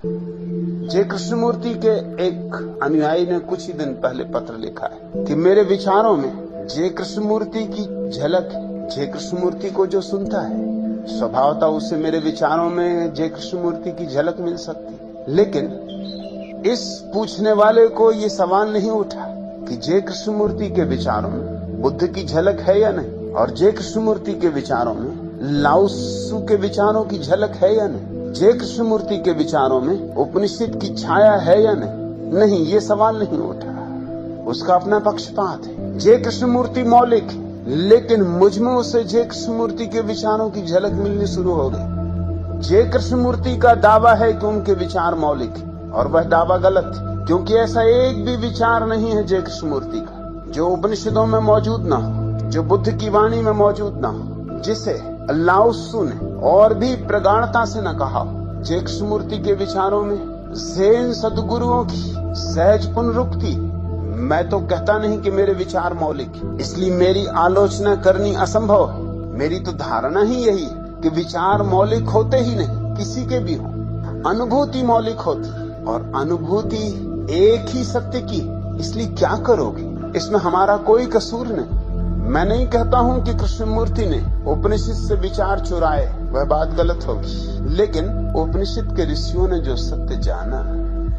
जय कृष्णमूर्ति के एक अनुयायी ने कुछ ही दिन पहले पत्र लिखा है कि मेरे विचारों में जय कृष्णमूर्ति की झलक है। जय कृष्णमूर्ति को जो सुनता है स्वभावतः उससे मेरे विचारों में जय कृष्णमूर्ति की झलक मिल सकती, लेकिन इस पूछने वाले को ये सवाल नहीं उठा कि जय कृष्णमूर्ति के विचारों में बुद्ध की झलक है या नहीं, और जय कृष्णमूर्ति के विचारों में लाओत्सु के विचारों की झलक है या नहीं, जय कृष्णमूर्ति के विचारों में उपनिषद की छाया है या नहीं। ये सवाल नहीं उठा। उसका अपना पक्षपात है। जय कृष्णमूर्ति मौलिक है, लेकिन मुझ में उसे जय कृष्णमूर्ति के विचारों की झलक मिलनी शुरू हो गई। जय कृष्णमूर्ति का दावा है कि उनके विचार मौलिक है, और वह दावा गलत है, क्योंकि ऐसा एक भी विचार नहीं है जय कृष्णमूर्ति का जो उपनिषदों में मौजूद ना हो, जो बुद्ध की वाणी में मौजूद ना हो, जिसे लाओत्सु ने और भी प्रगाढ़ता से न कहा। जय कृष्णमूर्ति के विचारों में ज़ेन सद्गुरुओं की सहज पुनरुक्ति। मैं तो कहता नहीं कि मेरे विचार मौलिक है, इसलिए मेरी आलोचना करनी असंभव है। मेरी तो धारणा ही यही कि विचार मौलिक होते ही नहीं, किसी के भी हो। अनुभूति मौलिक होती, और अनुभूति एक ही सत्य की, इसलिए क्या करोगे, इसमें हमारा कोई कसूर नहीं। मैं नहीं कहता हूं कि कृष्णमूर्ति ने उपनिषद से विचार चुराए, वह बात गलत होगी, लेकिन उपनिषद के ऋषियों ने जो सत्य जाना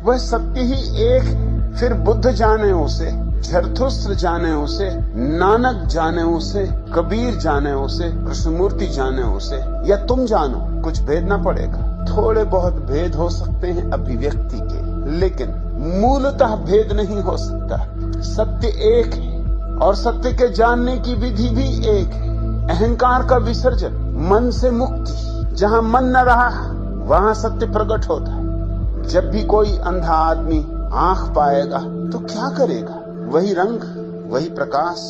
वह सत्य ही एक। फिर बुद्ध जाने उसे, झरथुस्त्र जाने उसे, नानक जाने उसे, कबीर जाने उसे, कृष्णमूर्ति जाने उसे, या तुम जानो, कुछ भेद न पड़ेगा। थोड़े बहुत भेद हो सकते हैं अभिव्यक्ति के, लेकिन मूलतः भेद नहीं हो सकता। सत्य एक है, और सत्य के जानने की विधि भी एक है। अहंकार का विसर्जन, मन से मुक्ति। जहां मन न रहा वहां सत्य प्रकट होता है। जब भी कोई अंधा आदमी आंख पाएगा तो क्या करेगा? वही रंग, वही प्रकाश,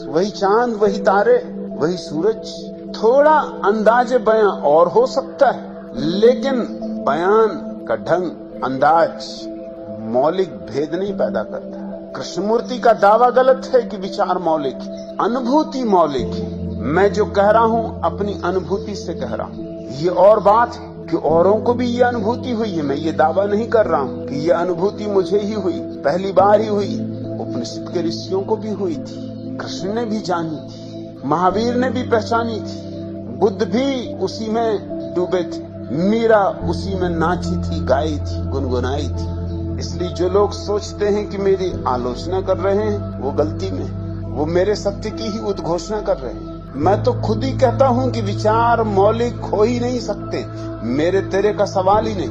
वही चांद, वही तारे, वही सूरज। थोड़ा अंदाजे बयां और हो सकता है, लेकिन बयान का ढंग, अंदाज मौलिक भेद नहीं पैदा करता। कृष्णमूर्ति का दावा गलत है कि विचार मौलिक है, अनुभूति मौलिक है। मैं जो कह रहा हूं अपनी अनुभूति से कह रहा हूं। ये और बात है कि औरों को भी ये अनुभूति हुई है। मैं ये दावा नहीं कर रहा हूं कि ये अनुभूति मुझे ही हुई, पहली बार ही हुई। उपनिषद के ऋषियों को भी हुई थी, कृष्ण ने भी जानी थी, महावीर ने भी पहचानी थी, बुद्ध भी उसी में डूबे थे, मीरा उसी में नाची थी, गाई थी, गुनगुनाई थी। इसलिए जो लोग सोचते हैं कि मेरी आलोचना कर रहे हैं वो गलती में, वो मेरे सत्य की ही उद्घोषणा कर रहे हैं। मैं तो खुद ही कहता हूं कि विचार मौलिक हो ही नहीं सकते। मेरे तेरे का सवाल ही नहीं।